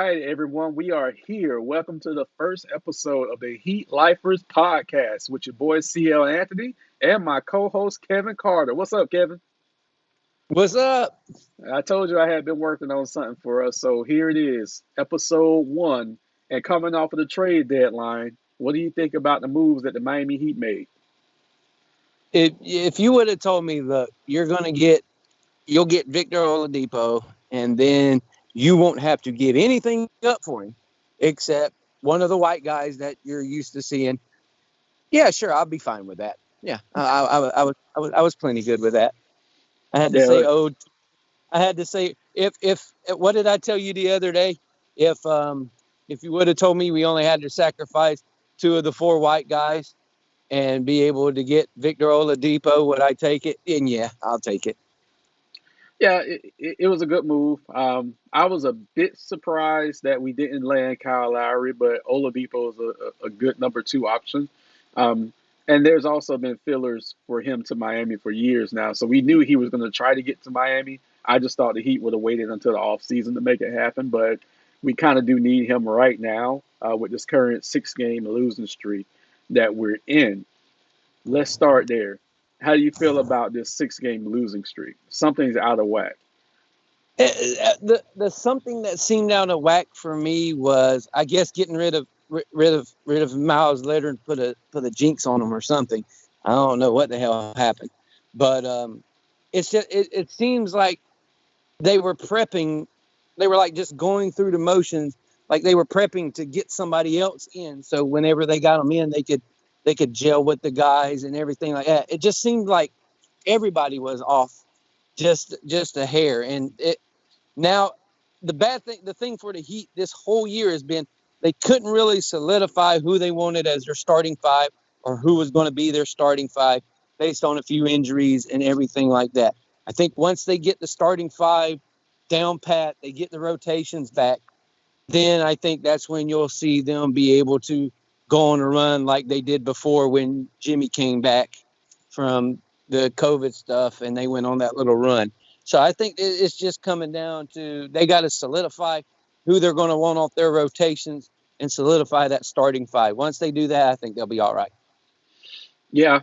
right, everyone, we are here. Welcome to the first episode of the Heat Lifers podcast with your boy CL Anthony and my co-host Kevin Carter. What's up, Kevin? What's up? I told you I had been working on something for us, so here it is, episode one. And coming off of the trade deadline, what do you think about the moves that the Miami Heat made? If you would have told me, look, you'll get Victor Oladipo, and then you won't have to give anything up for him except one of the white guys that you're used to seeing. Yeah, sure, I'll be fine with that. Yeah, I was plenty good with that. I had to say, Yeah, I had to say, if what did I tell you the other day? If you would have told me we only had to sacrifice two of the four white guys and be able to get Victor Oladipo, would I take it? And yeah, I'll take it. yeah, it was a good move. I was a bit surprised that we didn't land Kyle Lowry, but Oladipo is a good number two option. Um, and there's also been fillers for him to Miami for years now, so we knew he was going to try to get to Miami. I just thought the Heat would have waited until the offseason to make it happen, but we kind of do need him right now with this current six-game losing streak that we're in. Let's start there. How do you feel about this six-game losing streak? Something's out of whack. The something that seemed out of whack for me was, I guess, getting rid of Miles Leonard and put a jinx on him or something. I don't know what the hell happened, but it's just it seems like they were prepping. They were like just going through the motions, like they were prepping to get somebody else in. So whenever they got them in, they could gel with the guys and everything like that. It just seemed like everybody was off just a hair. And now the thing for the Heat this whole year has been they couldn't really solidify who they wanted as their starting five or who was going to be their starting five based on a few injuries and everything like that. I think once they get the starting five down pat, they get the rotations back, then I think that's when you'll see them be able to go on a run like they did before when Jimmy came back from the COVID stuff and they went on that little run. So I think it's just coming down to they got to solidify who they're going to want off their rotations and solidify that starting five. Once they do that, I think they'll be all right. Yeah,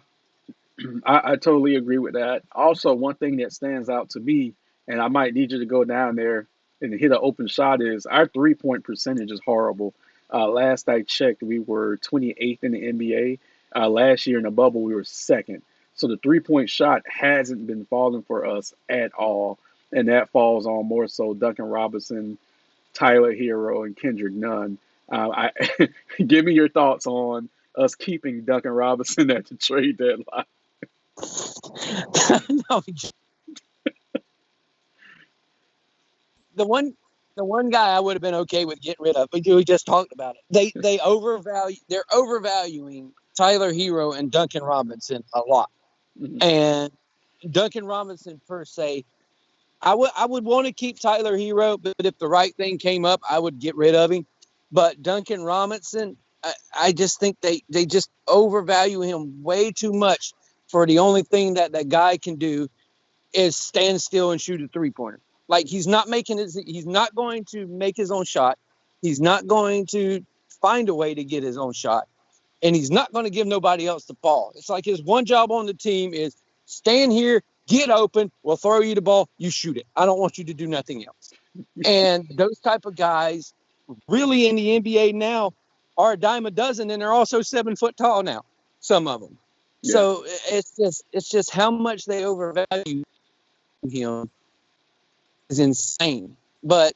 I totally agree with that. Also, one thing that stands out to me, and I might need you to go down there and hit an open shot, is our 3-point percentage is horrible. Last I checked, we were 28th in the NBA. Last year in the bubble, we were second. So the 3-point shot hasn't been falling for us at all. And that falls on more so Duncan Robinson, Tyler Hero, and Kendrick Nunn. Give me your thoughts on us keeping Duncan Robinson at the trade deadline. No, the one the one guy I would have been okay with getting rid of, but we just talked about it. They're overvaluing Tyler Hero and Duncan Robinson a lot. Mhm. And Duncan Robinson per se, I would want to keep Tyler Hero, but if the right thing came up, I would get rid of him. But Duncan Robinson, I just think they just overvalue him way too much for the only thing that guy can do is stand still and shoot a 3-pointer. Like he's not going to make his own shot. He's not going to find a way to get his own shot. And he's not going to give nobody else the ball. It's like his one job on the team is stand here, get open, we'll throw you the ball, you shoot it. I don't want you to do nothing else. And those type of guys really in the NBA now are a dime a dozen, and they're also 7 foot tall now, some of them. Yeah. So it's just how much they overvalue him is insane. But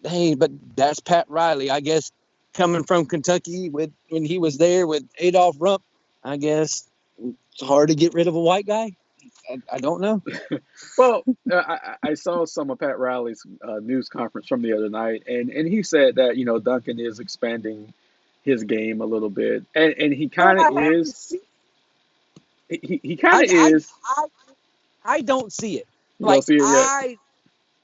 hey, but that's Pat Riley, I guess, coming from Kentucky with when he was there with Adolph Rump. I guess it's hard to get rid of a white guy. I don't know. Well, I saw some of Pat Riley's news conference from the other night, and he said that Duncan is expanding his game a little bit, and he kind of I haven't is. seen. He kind I, of I is. I I don't see it. You don't Like see it yet. I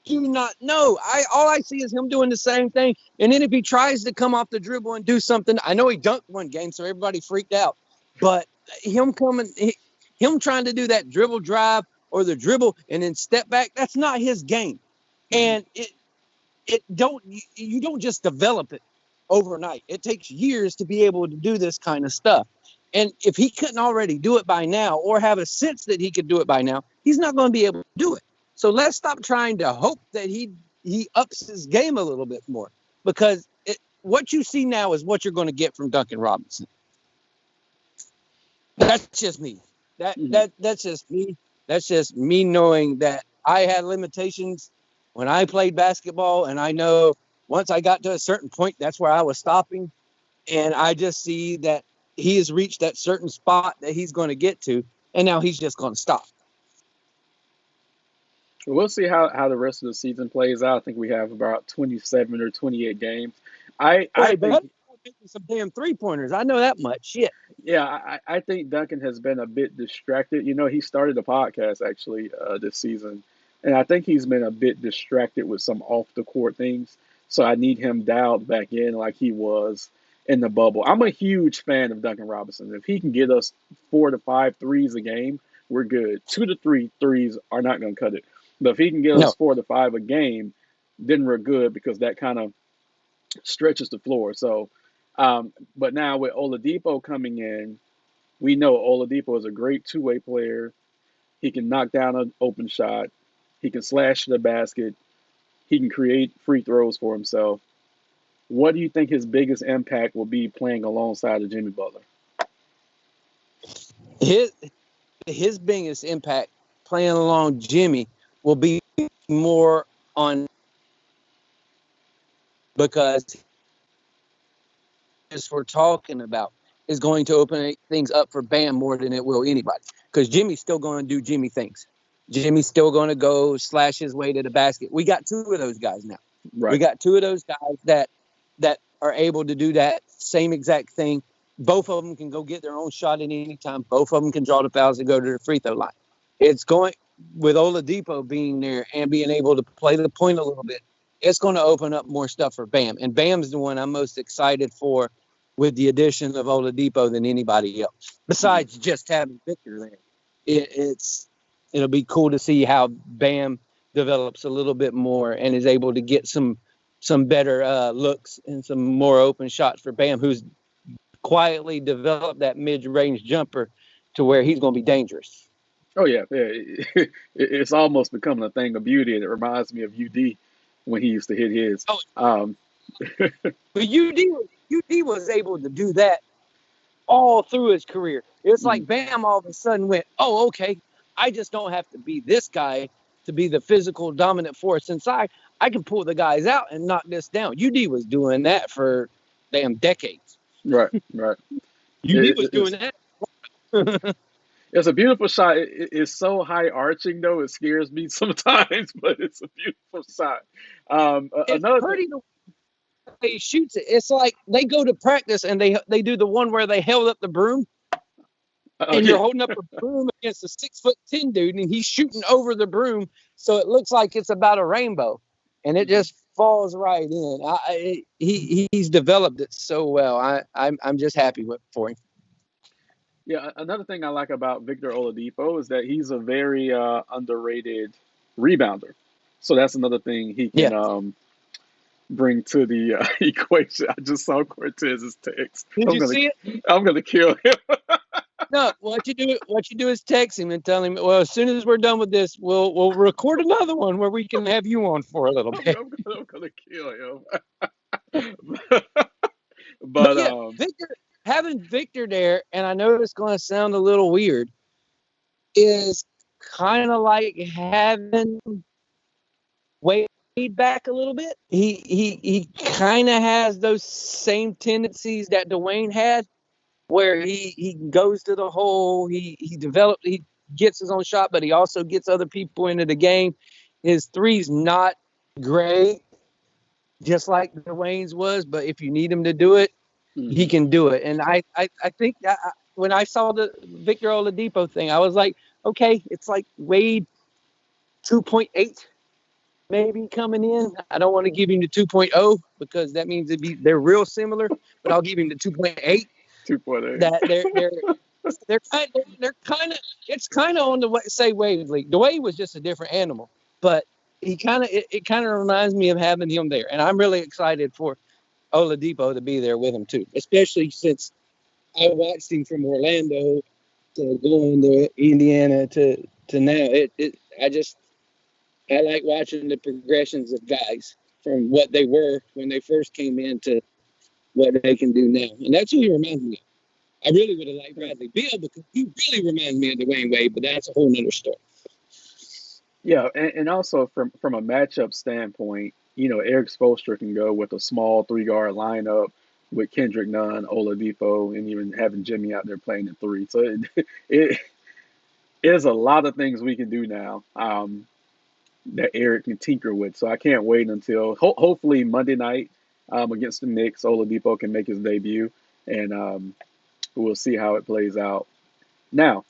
do not know. All I see is him doing the same thing. And then if he tries to come off the dribble and do something, I know he dunked one game, so everybody freaked out. But him him trying to do that dribble drive or the dribble and then step back, that's not his game. Mhm. And you don't just develop it overnight. It takes years to be able to do this kind of stuff. And if he couldn't already do it by now or have a sense that he could do it by now, he's not going to be able to do it. So let's stop trying to hope that he ups his game a little bit more, because what you see now is what you're going to get from Duncan Robinson. That's just me. That's just me. That's just me knowing that I had limitations when I played basketball, and I know once I got to a certain point, that's where I was stopping. And I just see that he has reached that certain spot that he's going to get to, and now he's just going to stop. We'll see how the rest of the season plays out. I think we have about 27 or 28 games. I Boy, but think making some damn 3-pointers. I know that much. Shit. Yeah, I think Duncan has been a bit distracted. He started a podcast actually this season, and I think he's been a bit distracted with some off the court things. So I need him dialed back in like he was in the bubble. I'm a huge fan of Duncan Robinson. If he can get us 4 to 5 threes a game, we're good. 2 to 3 threes are not going to cut it. But if he can get No. us 4 to 5 a game, then we're good because that kind of stretches the floor. So, but now with Oladipo coming in, we know Oladipo is a great two-way player. He can knock down an open shot. He can slash to the basket. He can create free throws for himself. What do you think his biggest impact will be playing alongside of Jimmy Butler? His his biggest impact playing along Jimmy will be more on, because as we're talking about is going to open things up for Bam more than it will anybody, because Jimmy's still going to do Jimmy things. Jimmy's still going to go slash his way to the basket. We got two of those guys now. We Right. got two of those guys that are able to do that same exact thing. Both of them can go get their own shot at any time. Both of them can draw the fouls and go to the free throw line. It's going, with Oladipo being there and being able to play the point a little bit, it's going to open up more stuff for Bam. And Bam's the one I'm most excited for with the addition of Oladipo than anybody else, Mhm. besides just having Victor there. It'll be cool to see how Bam develops a little bit more and is able to get some better looks and some more open shots for Bam, who's quietly developed that mid-range jumper to where he's going to be dangerous. Oh yeah, yeah. It's almost becoming a thing of beauty, and it reminds me of UD when he used to hit his. Oh, Um, but UD was able to do that all through his career. It's mhm. like Bam all of a sudden went, oh, okay, I just don't have to be this guy to be the physical dominant force inside. I can pull the guys out and knock this down. UD was doing that for damn decades. Right, right. UD It, was it- doing it's that. it's a beautiful shot. It's so high arching though; it scares me sometimes, but it's a beautiful shot. It's Another thing. pretty the way he shoots it. It's like they go to practice and they do the one where they held up the broom, Oh and yeah, you're holding up a broom against a 6'10" dude, and he's shooting over the broom, so it looks like it's about a rainbow, and it mhm. just falls right in. He's developed it so well. I'm just happy for him. Yeah. Another thing I like about Victor Oladipo is that he's a very underrated rebounder. So that's another thing he Yeah. can bring to the equation. I just saw Cortez's text. Did you see it? I'm gonna kill him. No. What you do is text him and tell him, well, as soon as we're done with this, we'll record another one where we can have you on for a little bit. I'm gonna kill him. But But yeah, having Victor there, and I know it's going to sound a little weird, is kind of like having Wade back a little bit. He kind of has those same tendencies that Dwayne had, where he goes to the hole, he gets his own shot, but he also gets other people into the game. His three's not great, just like Dwayne's was, but if you need him to do it, he mhm. can do it. And I think that when I saw the Victor Oladipo thing, I was like, okay, it's like Wade 2.8 maybe coming in. I don't want to give him the 2.0 because that means they're real similar, but I'll give him the 2.8. 2.8. That they're kind of it's kind of on the way, say Wade league. The Wade was just a different animal, but he kind of it kind of reminds me of having him there, and I'm really excited for Oladipo to be there with him too, especially since I watched him from Orlando to going to Indiana to now. I just I like watching the progressions of guys from what they were when they first came in to what they can do now, and that's who he reminds me of. I really would have liked Bradley Beal because he really reminds me of Dwayne Wade, but that's a whole nother story. Yeah, and also from a matchup standpoint, Eric Spoelstra can go with a small 3 guard lineup with Kendrick Nunn, Oladipo, and even having Jimmy out there playing at three. So it is a lot of things we can do now, that Eric can tinker with. So I can't wait until hopefully Monday night, against the Knicks, Oladipo can make his debut, and we'll see how it plays out. Now,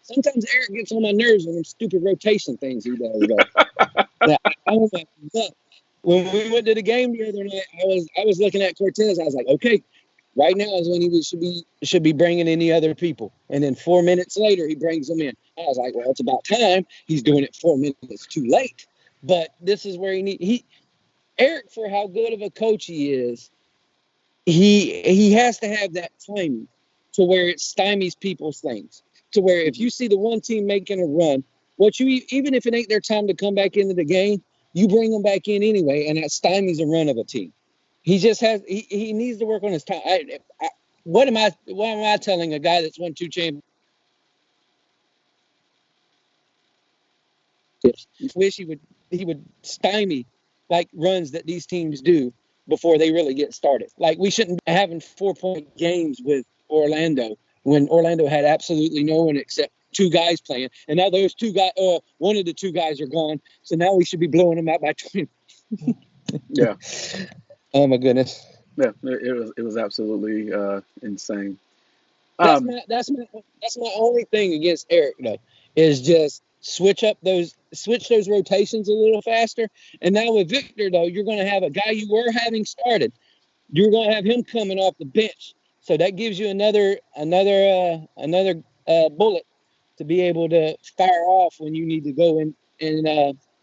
Sometimes Eric gets on my nerves with them stupid rotation things he does. Though. Yeah, oh my God. When we went to the game the other night, I was looking at Cortez. I was like, okay, right now is when should be bringing in the other people. And then 4 minutes later, he brings them in. I was like, well, it's about time. He's doing it 4 minutes too late. But this is where Eric, for how good of a coach he is, he has to have that timing to where it stymies people's things. To where if you see the one team making a run, even if it ain't their time to come back into the game, you bring them back in anyway, and that stymies a run of a team. He needs to work on his time. What am I telling a guy that's won 2 championships? Wish he would stymie like runs that these teams do before they really get started. Like we shouldn't be having 4-point games with Orlando when Orlando had absolutely no one except 2 guys playing, and now those 2 guys, one of the 2 guys are gone. So now we should be blowing them out by 20. yeah, Oh my goodness. yeah, it was absolutely insane. That's Um, my that's my that's my only thing against Eric though, is just switch those rotations a little faster. And now with Victor though, you're going to have a guy you were having started. You're going to have him coming off the bench, so that gives you another bullet to be able to fire off when you need to go and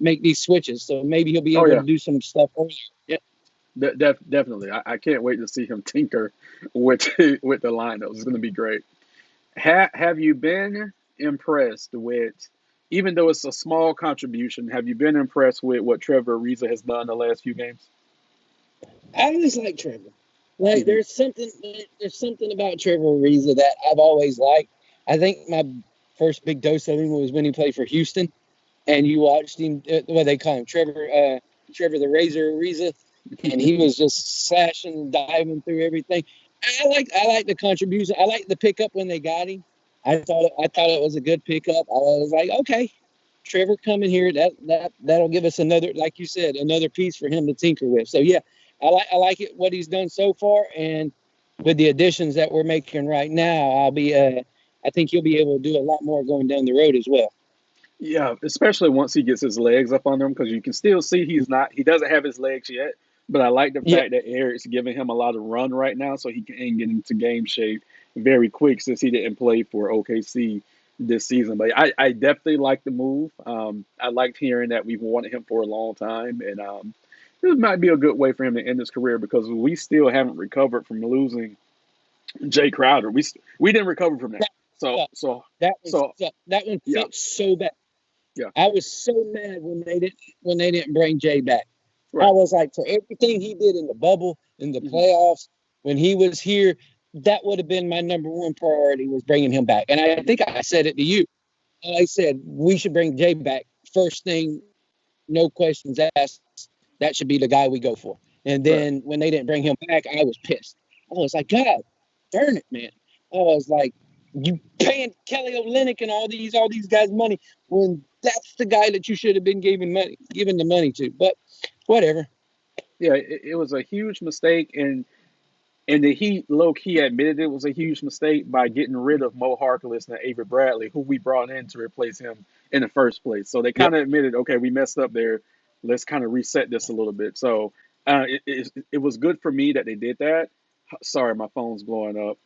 make these switches. So maybe he'll be oh able yeah, to do some stuff earlier. Yeah. definitely. I can't wait to see him tinker with with the lineups. It's going to be great. Have you been impressed with, even though it's a small contribution, have you been impressed with what Trevor Ariza has done the last few games? I always like Trevor. Like Hmm. there's something about Trevor Ariza that I've always liked. I think my first big dose of him was when he played for Houston, and you watched him. What they call him, Trevor the Razor Ariza, and he was just slashing and diving through everything. I like the contribution. I like the pickup when they got him. I thought it was a good pickup. I was like, okay, Trevor coming here, that'll give us another, like you said, another piece for him to tinker with. So yeah, I like it what he's done so far, and with the additions that we're making right now, I think he'll be able to do a lot more going down the road as well. Yeah, especially once he gets his legs up on him, because you can still see he doesn't have his legs yet. But I like the Yeah, fact that Eric's giving him a lot of run right now, so he can get into game shape very quick since he didn't play for OKC this season. But I definitely like the move. I liked hearing that we've wanted him for a long time, and this might be a good way for him to end his career because we still haven't recovered from losing Jay Crowder. We didn't recover from that. that So sucked. so That one so sucked. That one yeah, sucked so bad. yeah, I was so mad when they didn't bring Jay back. I right. was like, for everything he did in the bubble, in the Hmm. playoffs, when he was here, that would have been my number one priority was bringing him back. And I think I said it to you. I said we should bring Jay back first thing, no questions asked. That should be the guy we go for. And Right. then when they didn't bring him back, I was pissed. I was like, God, darn it, man. I was like, you paying Kelly Olynyk and all these guys money when that's the guy that you should have been giving the money to. But whatever. Yeah, it was a huge mistake, and the Heat low key admitted it was a huge mistake by getting rid of Mo Harkless and Avery Bradley, who we brought in to replace him in the first place. So they Yep. kind of admitted, okay, we messed up there. Let's kind of reset this a little bit. So it was good for me that they did that. Sorry, my phone's blowing up.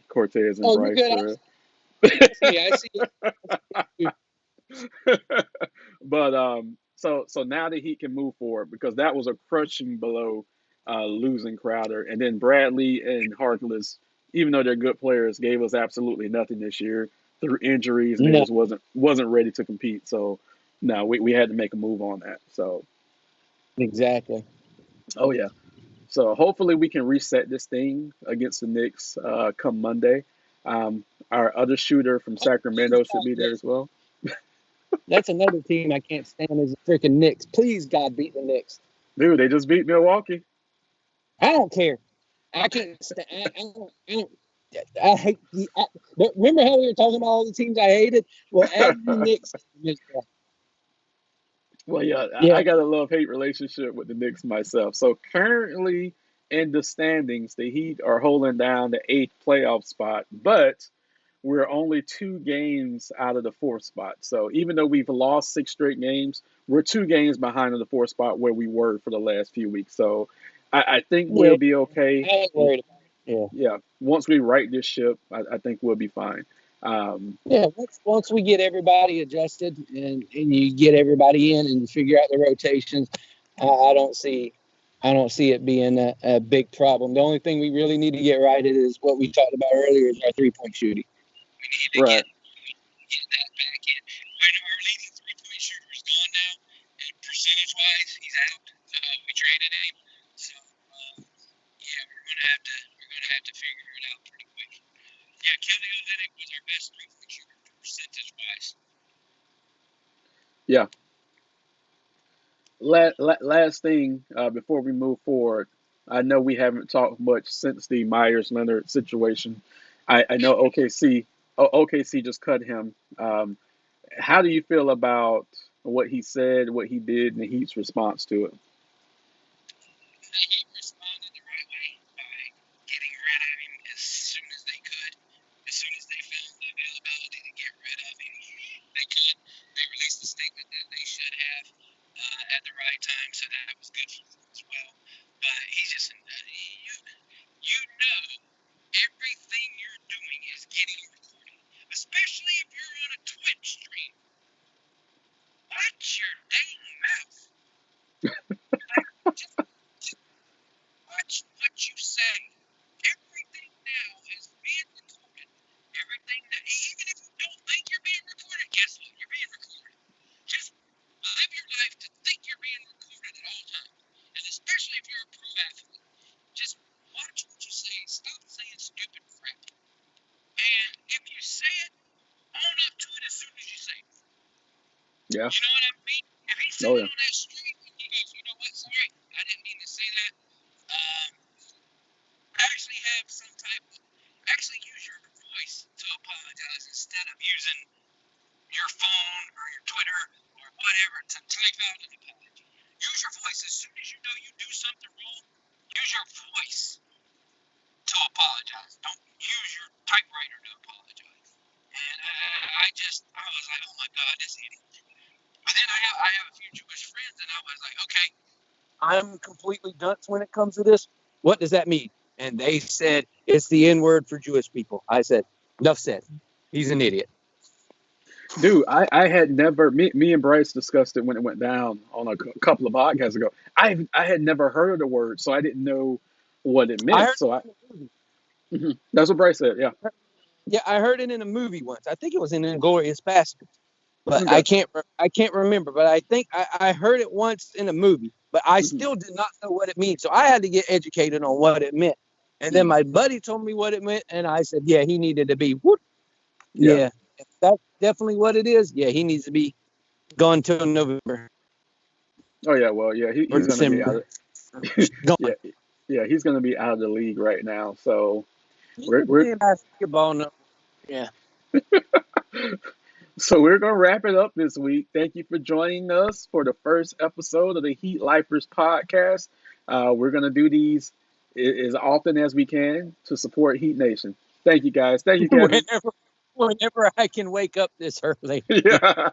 Cortez and Oh, you're Bryce good. are. Trust me. I see it. but So now the Heat can move forward because that was a crushing blow, losing Crowder, and then Bradley and Harkless, even though they're good players, gave us absolutely nothing this year through injuries, and they No, just wasn't ready to compete. So no, we had to make a move on that. So exactly. oh yeah. So hopefully we can reset this thing against the Knicks come Monday. Our other shooter from Please Sacramento should God, be there as Knicks. well. That's another team I can't stand is the freaking Knicks. Please God, beat the Knicks. Dude, they just beat Milwaukee. I don't care. I can't stand. I hate the. But remember how we were talking about all the teams I hated? Well, add the Knicks. Well, yeah, I Yeah, got a love hate relationship with the Knicks myself. So currently in the standings, the Heat are holding down the eighth playoff spot, but we're only 2 games out of the fourth spot. So even though we've lost 6 straight games, we're 2 games behind of the fourth spot where we were for the last few weeks. So I think yeah. we'll be okay. I ain't worried about it. Yeah, once we right this ship, I think we'll be fine. Um, Yeah. Once we get everybody adjusted and you get everybody in and you figure out the rotations, I don't see. I don't see it being a big problem. The only thing we really need to get right is what we talked about earlier is our 3-point shooting. We need to right. get that back in. When our leading 3-point shooter is gone now, and percentage wise, he's out. We traded him, so yeah, we're gonna have to figure it out pretty quick. Yeah, Kelly Olynyk was our best 3-point shooter percentage wise. Yeah. Last thing before we move forward, I know we haven't talked much since the Myers Leonard situation. I know OKC just cut him. How do you feel about what he said, what he did, and the Heat's response to it? He responded the right way by getting rid of him as soon as they could. As soon as they found the availability to get rid of him, they could. They released a statement that they should have at the right time, so that was good for them as well. But he's just, you know, everything you're doing is getting recorded, especially if you're on a Twitch stream. Watch your dang mouth. Like, just watch what you say. Everything now is being recorded. Everything that, even if you don't think you're being recorded, guess what? You're being recorded. Just live your life to think you're being recorded at all times. And especially if you're a pro athlete. Just watch what you say. Stop saying stupid crap. And if you say it, own up to it as soon as you say it. Yeah. You know what I mean? If he's Oh sitting yeah. on that street and he goes, you know what, sorry, I didn't mean to say that. Um, actually have some type of, actually use your voice to apologize instead of using your phone or your Twitter or whatever to type out an apology. Use your voice as soon as you know you do something wrong. Use your voice to apologize. Don't use your typewriter to apologize. And I was like, oh my God, this idiot. But then I have a few Jewish friends, and I was like, okay, I'm completely dunce when it comes to this. What does that mean? And they said it's the N word for Jewish people. I said, enough said. He's an idiot. Dude, I had never me and Bryce discussed it when it went down on a couple of podcasts ago. I had never heard of the word, so I didn't know what it I meant. heard So I it in a movie. that's what Bryce said. Yeah. Yeah, I heard it in a movie once. I think it was in Inglorious Bastards, but Okay. I can't remember. But I think I heard it once in a movie, but I Mhm. still did not know what it means. So I had to get educated on what it meant. And then Mhm. my buddy told me what it meant, and I said, yeah, he needed to be whoop. Yeah. Yeah, that's definitely what it is. Yeah, he needs to be gone till November Oh yeah. Well, yeah. or He's gonna be out. December. Of, Gone. yeah. Yeah. He's gonna be out of the league right now. So He we're can we're play basketball no. Yeah. so we're gonna wrap it up this week. Thank you for joining us for the first episode of the Heat Lifers podcast. We're gonna do these as often as we can to support Heat Nation. Thank you guys. Thank you, Kevin. whenever whenever I can wake up this early. Yeah.